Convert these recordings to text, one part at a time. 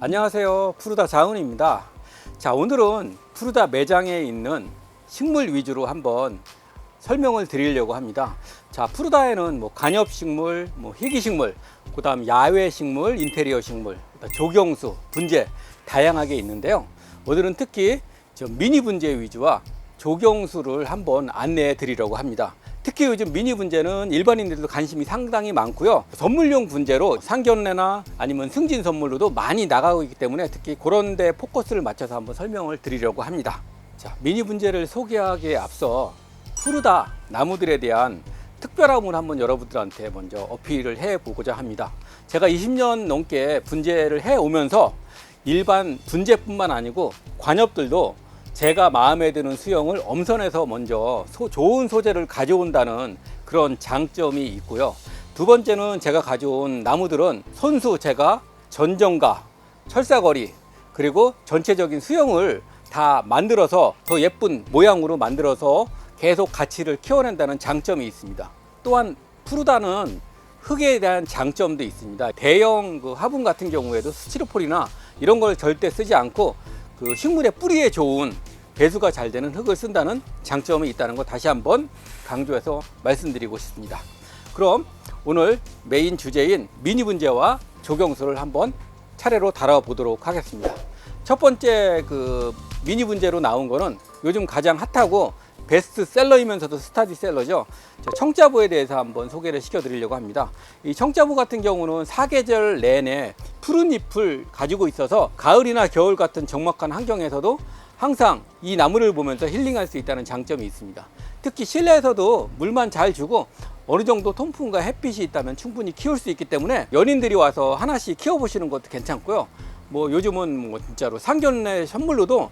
안녕하세요, 푸르다 자은입니다. 자, 오늘은 푸르다 매장에 있는 식물 위주로 한번 설명을 드리려고 합니다. 자, 푸르다에는 관엽식물, 희귀식물, 그 다음 야외식물, 인테리어 식물, 조경수, 분재 다양하게 있는데요. 오늘은 특히 미니 분재 위주와 조경수를 한번 안내해 드리려고 합니다. 특히 요즘 미니 분재는 일반인들도 관심이 상당히 많고요. 선물용 분재로 상견례나 아니면 승진 선물로도 많이 나가고 있기 때문에 특히 그런 데 포커스를 맞춰서 한번 설명을 드리려고 합니다. 자, 미니 분재를 소개하기에 앞서 푸르다 나무들에 대한 특별함을 한번 여러분들한테 먼저 어필을 해 보고자 합니다. 제가 20년 넘게 분재를 해 오면서 일반 분재뿐만 아니고 관엽들도 제가 마음에 드는 수영을 엄선해서 먼저 좋은 소재를 가져온다는 그런 장점이 있고요. 두 번째는 제가 가져온 나무들은 손수 제가 전정가, 철사거리, 그리고 전체적인 수영을 다 만들어서 더 예쁜 모양으로 만들어서 계속 가치를 키워낸다는 장점이 있습니다. 또한 푸르다는 흙에 대한 장점도 있습니다. 대형 화분 같은 경우에도 스티로폴이나 이런 걸 절대 쓰지 않고 식물의 뿌리에 좋은 배수가 잘 되는 흙을 쓴다는 장점이 있다는 거 다시 한번 강조해서 말씀드리고 싶습니다. 그럼 오늘 메인 주제인 미니 분재와 조경수를 한번 차례로 다뤄보도록 하겠습니다. 첫 번째 미니 분재로 나온 거는 요즘 가장 핫하고 베스트셀러이면서도 스타디셀러죠. 청자부에 대해서 한번 소개를 시켜드리려고 합니다. 이 청자부 같은 경우는 사계절 내내 푸른 잎을 가지고 있어서 가을이나 겨울 같은 적막한 환경에서도 항상 이 나무를 보면서 힐링할 수 있다는 장점이 있습니다. 특히 실내에서도 물만 잘 주고 어느 정도 통풍과 햇빛이 있다면 충분히 키울 수 있기 때문에 연인들이 와서 하나씩 키워보시는 것도 괜찮고요. 요즘은 진짜로 상견례 선물로도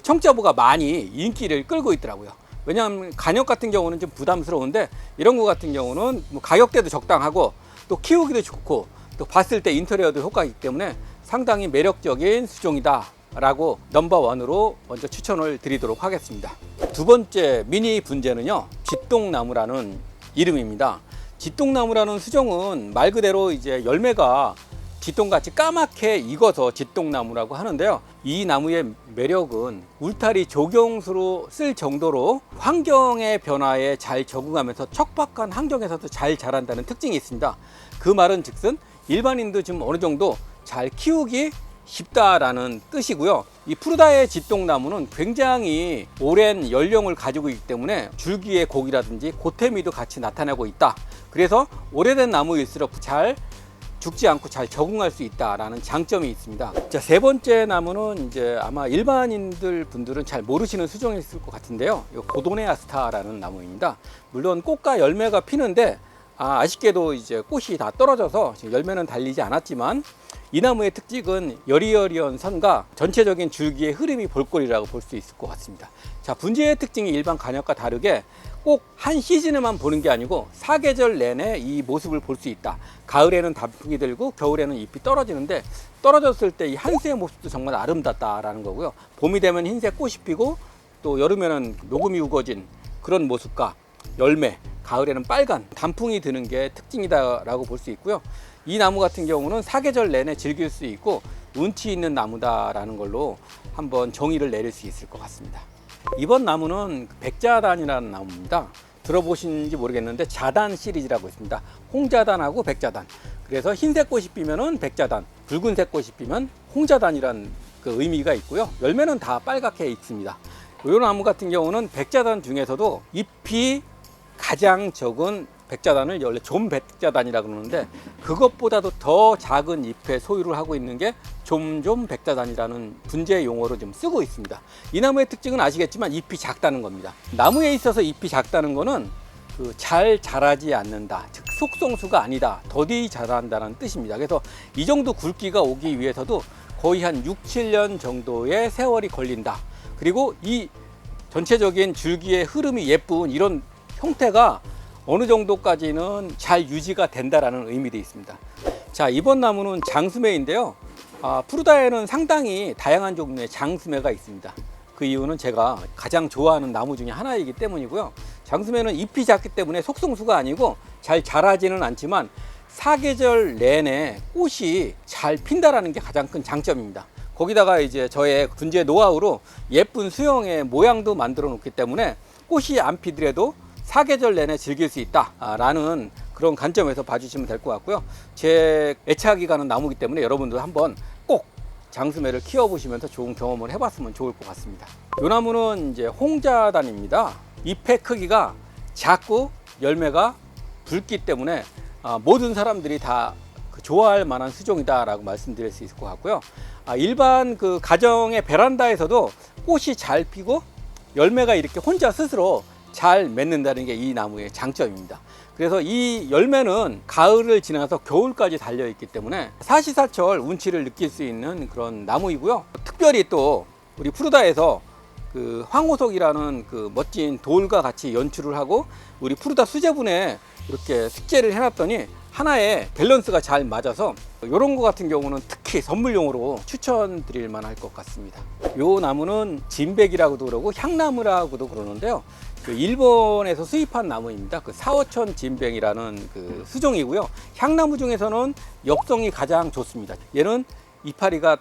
청자부가 많이 인기를 끌고 있더라고요. 왜냐하면 간엽 같은 경우는 좀 부담스러운데 이런 거 같은 경우는 가격대도 적당하고 또 키우기도 좋고 또 봤을 때 인테리어도 효과가 있기 때문에 상당히 매력적인 수종이다 라고 넘버원으로 먼저 추천을 드리도록 하겠습니다. 두 번째 미니 분재는요, 쥐똥나무라는 이름입니다. 쥐똥나무라는 수종은 말 그대로 이제 열매가 쥐똥같이 까맣게 익어서 쥐똥나무라고 하는데요. 이 나무의 매력은 울타리 조경수로 쓸 정도로 환경의 변화에 잘 적응하면서 척박한 환경에서도 잘 자란다는 특징이 있습니다. 그 말은 즉슨 일반인도 좀 어느 정도 잘 키우기 쉽다라는 뜻이고요. 이 푸르다의 쥐똥나무는 굉장히 오랜 연령을 가지고 있기 때문에 줄기의 곡이라든지 고태미도 같이 나타나고 있다. 그래서 오래된 나무일수록 잘 죽지 않고 잘 적응할 수 있다라는 장점이 있습니다. 자, 세 번째 나무는 이제 아마 일반인들 분들은 잘 모르시는 수종이 있을 것 같은데요. 고도네아스타라는 나무입니다. 물론 꽃과 열매가 피는데 아쉽게도 이제 꽃이 다 떨어져서 열매는 달리지 않았지만 이 나무의 특징은 여리여리한 선과 전체적인 줄기의 흐름이 볼거리라고 볼 수 있을 것 같습니다. 자, 분재의 특징이 일반 관엽과 다르게 꼭 한 시즌에만 보는 게 아니고 사계절 내내 이 모습을 볼 수 있다. 가을에는 단풍이 들고 겨울에는 잎이 떨어지는데 떨어졌을 때 이 한수의 모습도 정말 아름답다라는 거고요. 봄이 되면 흰색 꽃이 피고 또 여름에는 녹음이 우거진 그런 모습과 열매, 가을에는 빨간 단풍이 드는 게 특징이다라고 볼 수 있고요. 이 나무 같은 경우는 사계절 내내 즐길 수 있고 운치 있는 나무다라는 걸로 한번 정의를 내릴 수 있을 것 같습니다. 이번 나무는 백자단이라는 나무입니다. 들어보신지 모르겠는데 자단 시리즈라고 있습니다. 홍자단하고 백자단. 그래서 흰색 꽃이 피면은 백자단, 붉은색 꽃이 피면 홍자단이라는 의미가 있고요. 열매는 다 빨갛게 있습니다. 이 나무 같은 경우는 백자단 중에서도 잎이 가장 적은 백자단을 원래 좀 백자단이라고 그러는데 그것보다도 더 작은 잎에 소유를 하고 있는 게 좀 백자단이라는 분재 용어로 좀 쓰고 있습니다. 이 나무의 특징은 아시겠지만 잎이 작다는 겁니다. 나무에 있어서 잎이 작다는 거는 잘 자라지 않는다, 즉 속성수가 아니다, 더디 자란다는 뜻입니다. 그래서 이 정도 굵기가 오기 위해서도 거의 한 6, 7년 정도의 세월이 걸린다. 그리고 이 전체적인 줄기의 흐름이 예쁜 이런 형태가 어느 정도까지는 잘 유지가 된다라는 의미도 있습니다. 자, 이번 나무는 장수매인데요. 푸르다에는 상당히 다양한 종류의 장수매가 있습니다. 그 이유는 제가 가장 좋아하는 나무 중에 하나이기 때문이고요. 장수매는 잎이 작기 때문에 속성수가 아니고 잘 자라지는 않지만 사계절 내내 꽃이 잘 핀다라는 게 가장 큰 장점입니다. 거기다가 이제 저의 분재 노하우로 예쁜 수영의 모양도 만들어 놓기 때문에 꽃이 안 피더라도 사계절 내내 즐길 수 있다라는 그런 관점에서 봐주시면 될 것 같고요. 제 애착이 가는 나무이기 때문에 여러분도 한번 꼭 장수매를 키워보시면서 좋은 경험을 해봤으면 좋을 것 같습니다. 이 나무는 이제 홍자단입니다. 잎의 크기가 작고 열매가 붉기 때문에 모든 사람들이 다 좋아할 만한 수종이다라고 말씀드릴 수 있을 것 같고요. 일반 그 가정의 베란다에서도 꽃이 잘 피고 열매가 이렇게 혼자 스스로 잘 맺는다는 게 이 나무의 장점입니다. 그래서 이 열매는 가을을 지나서 겨울까지 달려있기 때문에 사시사철 운치를 느낄 수 있는 그런 나무이고요. 특별히 또 우리 푸르다에서 그 황호석이라는 그 멋진 돌과 같이 연출을 하고 우리 푸르다 수제분에 이렇게 숙제를 해놨더니 하나의 밸런스가 잘 맞아서 이런 거 같은 경우는 특히 선물용으로 추천드릴 만할 것 같습니다. 이 나무는 진백이라고도 그러고 향나무라고도 그러는데요. 그 일본에서 수입한 나무입니다. 그 사오천 진백이라는 그 수종이고요. 향나무 중에서는 엽성이 가장 좋습니다. 얘는 이파리가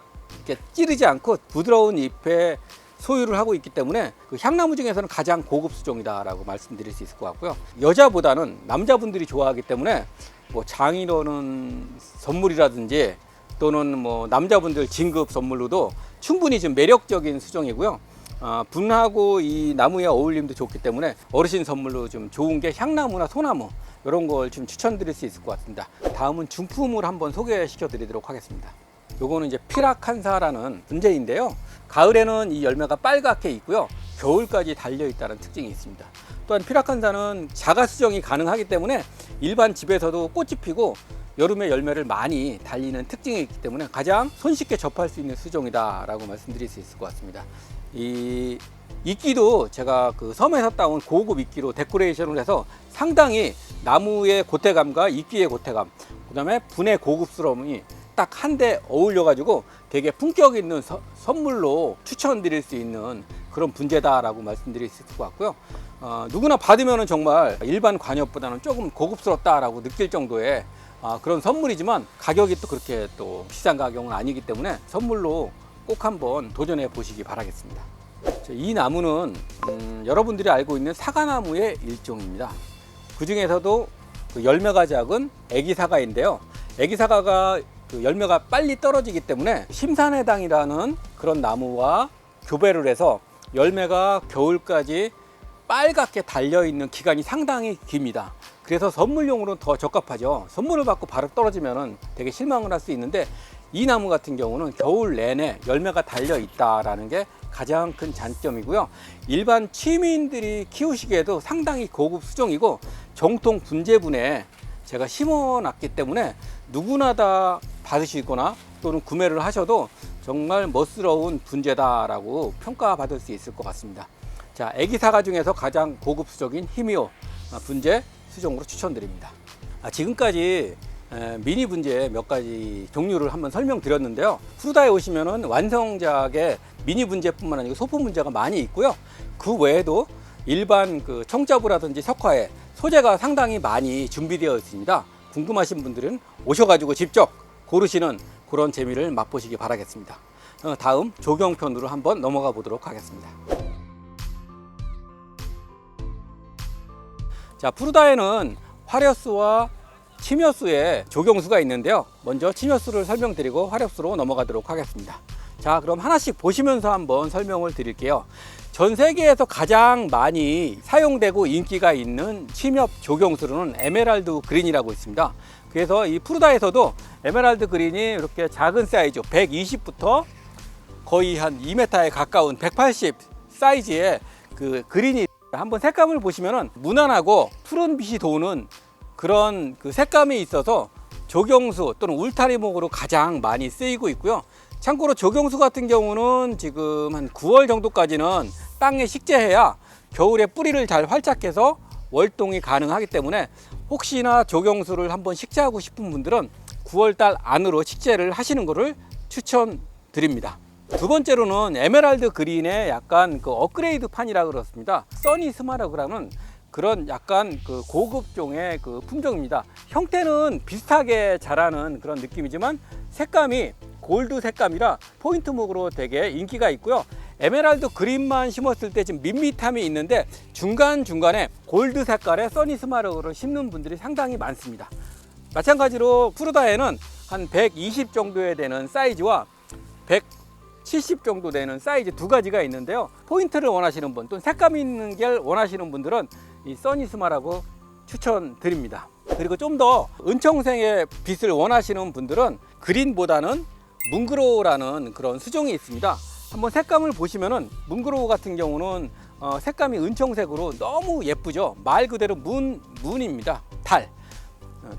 이렇게 찌르지 않고 부드러운 잎에 소유를 하고 있기 때문에 그 향나무 중에서는 가장 고급 수종이다라고 말씀드릴 수 있을 것 같고요. 여자보다는 남자분들이 좋아하기 때문에 뭐 장인어른 선물이라든지 또는 뭐 남자분들 진급 선물로도 충분히 좀 매력적인 수종이고요. 분하고 이 나무의 어울림도 좋기 때문에 어르신 선물로 좀 좋은 게 향나무나 소나무 이런 걸 좀 추천드릴 수 있을 것 같습니다. 다음은 중품을 한번 소개시켜 드리도록 하겠습니다. 요거는 이제 피라칸사라는 분재인데요. 가을에는 이 열매가 빨갛게 있고요. 겨울까지 달려 있다는 특징이 있습니다. 또한 피라칸사는 자가 수정이 가능하기 때문에 일반 집에서도 꽃이 피고 여름에 열매를 많이 달리는 특징이 있기 때문에 가장 손쉽게 접할 수 있는 수종이다라고 말씀드릴 수 있을 것 같습니다. 이 이끼도 제가 그 섬에서 따온 고급 이끼로 데코레이션을 해서 상당히 나무의 고태감과 이끼의 고태감, 그다음에 분의 고급스러움이 딱 한 대 어울려 가지고 되게 품격 있는 선물로 추천드릴 수 있는 그런 분재다라고 말씀드릴 수 있을 것 같고요. 누구나 받으면 정말 일반 관엽보다는 조금 고급스럽다라고 느낄 정도의 그런 선물이지만 가격이 또 그렇게 또 비싼 가격은 아니기 때문에 선물로 꼭 한번 도전해 보시기 바라겠습니다. 이 나무는 여러분들이 알고 있는 사과나무의 일종입니다. 그 중에서도 그 열매가 작은 애기사과인데요. 애기사과가 그 열매가 빨리 떨어지기 때문에 심산해당이라는 그런 나무와 교배를 해서 열매가 겨울까지 빨갛게 달려있는 기간이 상당히 깁니다. 그래서 선물용으로는 더 적합하죠. 선물을 받고 바로 떨어지면 되게 실망을 할 수 있는데 이 나무 같은 경우는 겨울 내내 열매가 달려 있다라는 게 가장 큰 장점이고요. 일반 취미인들이 키우시기에도 상당히 고급 수종이고 정통 분재분에 제가 심어놨기 때문에 누구나 다 받으시거나 또는 구매를 하셔도 정말 멋스러운 분재다라고 평가받을 수 있을 것 같습니다. 자, 애기사과 중에서 가장 고급 수종인 히미오 분재 수종으로 추천드립니다. 지금까지 미니 분재 몇 가지 종류를 한번 설명드렸는데요. 푸르다에 오시면은 완성작의 미니 분재뿐만 아니고 소품 분재가 많이 있고요. 그 외에도 일반 그 청자부라든지 석화에 소재가 상당히 많이 준비되어 있습니다. 궁금하신 분들은 오셔가지고 직접 고르시는 그런 재미를 맛보시기 바라겠습니다. 다음 조경편으로 한번 넘어가 보도록 하겠습니다. 자, 푸르다에는 화려수와 침여수의 조경수가 있는데요. 먼저 침여수를 설명드리고 화렵수로 넘어가도록 하겠습니다. 자, 그럼 하나씩 보시면서 한번 설명을 드릴게요. 전 세계에서 가장 많이 사용되고 인기가 있는 침엽 조경수로는 에메랄드 그린이라고 있습니다. 그래서 이 푸르다에서도 에메랄드 그린이 이렇게 작은 사이즈 120부터 거의 한 2m에 가까운 180 사이즈의 그 그린이 한번 색감을 보시면은 무난하고 푸른 빛이 도는 그런 그 색감이 있어서 조경수 또는 울타리목으로 가장 많이 쓰이고 있고요. 참고로 조경수 같은 경우는 지금 한 9월 정도까지는 땅에 식재해야 겨울에 뿌리를 잘 활착해서 월동이 가능하기 때문에 혹시나 조경수를 한번 식재하고 싶은 분들은 9월달 안으로 식재를 하시는 것을 추천드립니다. 두 번째로는 에메랄드 그린의 약간 그 업그레이드 판이라 그렇습니다. 써니 스마라그라는 그런 약간 그 고급종의 그 품종입니다. 형태는 비슷하게 자라는 그런 느낌이지만 색감이 골드 색감이라 포인트목으로 되게 인기가 있고요. 에메랄드 그린만 심었을 때 지금 밋밋함이 있는데 중간중간에 골드 색깔의 써니스마르를 심는 분들이 상당히 많습니다. 마찬가지로 푸르다에는 한 120 정도에 되는 사이즈와 170 정도 되는 사이즈 두 가지가 있는데요. 포인트를 원하시는 분 또는 색감 있는 게 원하시는 분들은 이 써니스마라고 추천드립니다. 그리고 좀 더 은청색의 빛을 원하시는 분들은 그린보다는 뭉그로우라는 그런 수종이 있습니다. 한번 색감을 보시면은 뭉그로우 같은 경우는 색감이 은청색으로 너무 예쁘죠. 말 그대로 문입니다.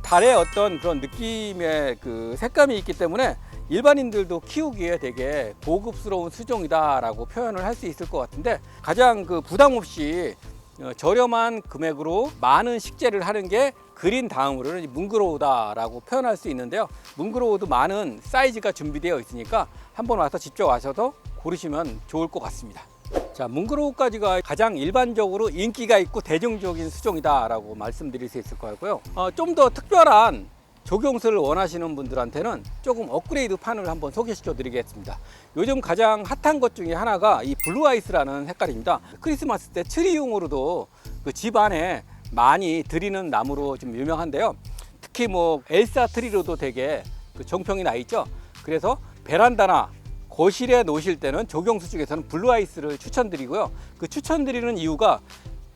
달의 어떤 그런 느낌의 그 색감이 있기 때문에 일반인들도 키우기에 되게 고급스러운 수종이다라고 표현을 할 수 있을 것 같은데, 가장 그 부담 없이 저렴한 금액으로 많은 식재를 하는 게 그린 다음으로는 뭉그로우다라고 표현할 수 있는데요. 뭉그로우도 많은 사이즈가 준비되어 있으니까 한번 와서 직접 와셔서 고르시면 좋을 것 같습니다. 자, 뭉그로우까지가 가장 일반적으로 인기가 있고 대중적인 수종이다라고 말씀드릴 수 있을 것 같고요. 좀 더 특별한 조경수를 원하시는 분들한테는 조금 업그레이드 판을 한번 소개시켜 드리겠습니다. 요즘 가장 핫한 것 중에 하나가 이 블루아이스라는 색깔입니다. 크리스마스 때 트리용으로도 그 집 안에 많이 드리는 나무로 좀 유명한데요. 특히 뭐 엘사 트리로도 되게 그 정평이 나 있죠. 그래서 베란다나 거실에 놓으실 때는 조경수 쪽에서는 블루아이스를 추천드리고요. 그 추천드리는 이유가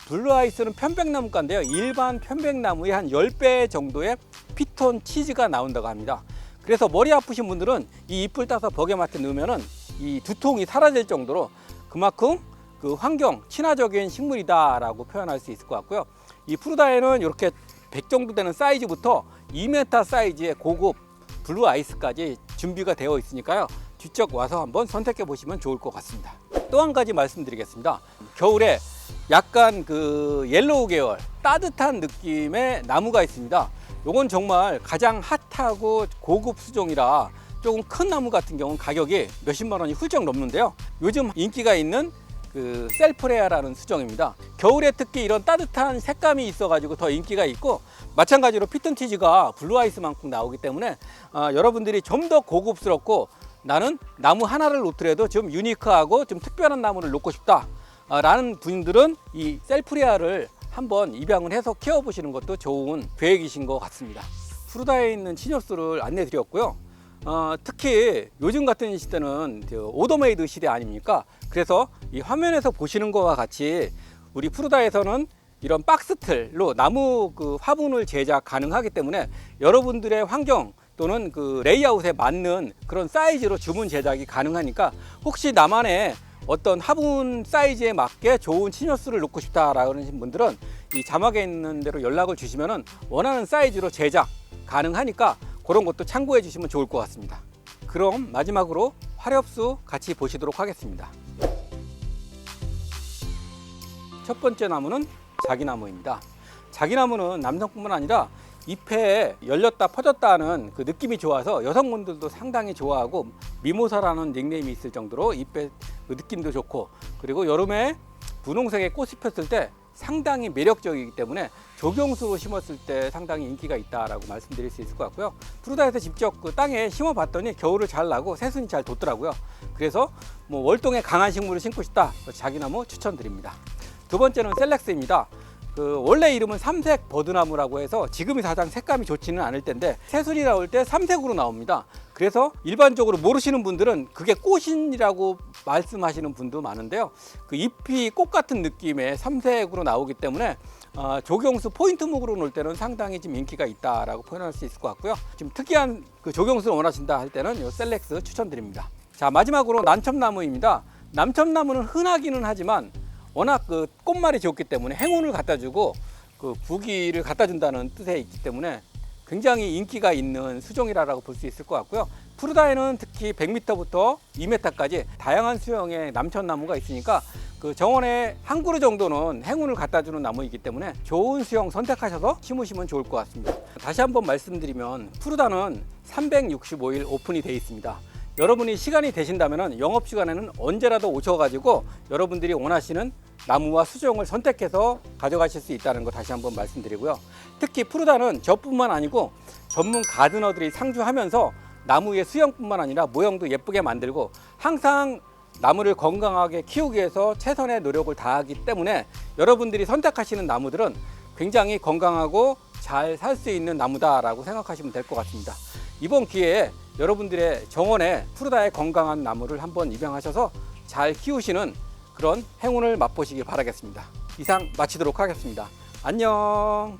블루아이스는 편백나무과인데요. 일반 편백나무의 한 10배 정도의 피톤 치즈가 나온다고 합니다. 그래서 머리 아프신 분들은 이 잎을 따서 벽에맡에 넣으면은 이 두통이 사라질 정도로 그만큼 그 환경 친화적인 식물이다라고 표현할 수 있을 것 같고요. 이 푸르다에는 이렇게 100 정도 되는 사이즈부터 2m 사이즈의 고급 블루아이스까지 준비가 되어 있으니까요. 직접 와서 한번 선택해 보시면 좋을 것 같습니다. 또 한 가지 말씀드리겠습니다. 겨울에 약간 그 옐로우 계열 따뜻한 느낌의 나무가 있습니다. 요건 정말 가장 핫하고 고급 수종이라 조금 큰 나무 같은 경우는 가격이 몇십만 원이 훌쩍 넘는데요. 요즘 인기가 있는 그 셀프레아라는 수종입니다. 겨울에 특히 이런 따뜻한 색감이 있어 가지고 더 인기가 있고, 마찬가지로 피톤치즈가 블루아이스만큼 나오기 때문에 여러분들이 좀 더 고급스럽고 나는 나무 하나를 놓더라도 좀 유니크하고 좀 특별한 나무를 놓고 싶다 라는 분들은 이 셀프레아를 한번 입양을 해서 키워보시는 것도 좋은 계획이신 것 같습니다. 푸르다에 있는 치녀수를 안내 드렸고요. 특히 요즘 같은 시대는 오더메이드 시대 아닙니까? 그래서 이 화면에서 보시는 것과 같이 우리 푸르다에서는 이런 박스틀로 나무 그 화분을 제작 가능하기 때문에 여러분들의 환경 또는 그 레이아웃에 맞는 그런 사이즈로 주문 제작이 가능하니까, 혹시 나만의 어떤 화분 사이즈에 맞게 좋은 치녀수를 놓고 싶다라는 분들은 이 자막에 있는 대로 연락을 주시면은 원하는 사이즈로 제작 가능하니까 그런 것도 참고해 주시면 좋을 것 같습니다. 그럼 마지막으로 화렵수 같이 보시도록 하겠습니다. 첫 번째 나무는 자기나무입니다. 자기나무는 남성뿐만 아니라 잎에 열렸다 퍼졌다 하는 그 느낌이 좋아서 여성분들도 상당히 좋아하고, 미모사라는 닉네임이 있을 정도로 잎의 그 느낌도 좋고, 그리고 여름에 분홍색의 꽃이 폈을 때 상당히 매력적이기 때문에 조경수로 심었을 때 상당히 인기가 있다라고 말씀드릴 수 있을 것 같고요. 푸르다에서 직접 그 땅에 심어 봤더니 겨울을 잘 나고 새순이 잘 돋더라고요. 그래서 뭐 월동에 강한 식물을 심고 싶다, 자기나무 추천드립니다. 두 번째는 셀렉스입니다. 그 원래 이름은 삼색 버드나무라고 해서 지금이 가장 색감이 좋지는 않을 텐데 새순이 나올 때 삼색으로 나옵니다. 그래서 일반적으로 모르시는 분들은 그게 꽃이라고 말씀하시는 분도 많은데요. 그 잎이 꽃 같은 느낌의 삼색으로 나오기 때문에 조경수 포인트목으로 놓을 때는 상당히 좀 인기가 있다라고 표현할 수 있을 것 같고요. 좀 특이한 그 조경수를 원하신다 할 때는 이 셀렉스 추천드립니다. 자, 마지막으로 남첨나무입니다. 남첨나무는 흔하기는 하지만 워낙 그 꽃말이 좋기 때문에 행운을 갖다 주고 그 부귀를 갖다 준다는 뜻에 있기 때문에 굉장히 인기가 있는 수종이라고 볼 수 있을 것 같고요. 푸르다에는 특히 100m부터 2m까지 다양한 수형의 남천나무가 있으니까 그 정원에 한 그루 정도는 행운을 갖다 주는 나무이기 때문에 좋은 수형 선택하셔서 심으시면 좋을 것 같습니다. 다시 한번 말씀드리면 푸르다는 365일 오픈이 되어 있습니다. 여러분이 시간이 되신다면 영업시간에는 언제라도 오셔가지고 여러분들이 원하시는 나무와 수종을 선택해서 가져가실 수 있다는 거 다시 한번 말씀드리고요. 특히 푸르다는 저뿐만 아니고 전문 가드너들이 상주하면서 나무의 수영뿐만 아니라 모형도 예쁘게 만들고 항상 나무를 건강하게 키우기 위해서 최선의 노력을 다하기 때문에 여러분들이 선택하시는 나무들은 굉장히 건강하고 잘 살 수 있는 나무다라고 생각하시면 될 것 같습니다. 이번 기회에 여러분들의 정원에 푸르다의 건강한 나무를 한번 입양하셔서 잘 키우시는 그런 행운을 맛보시기 바라겠습니다. 이상 마치도록 하겠습니다. 안녕.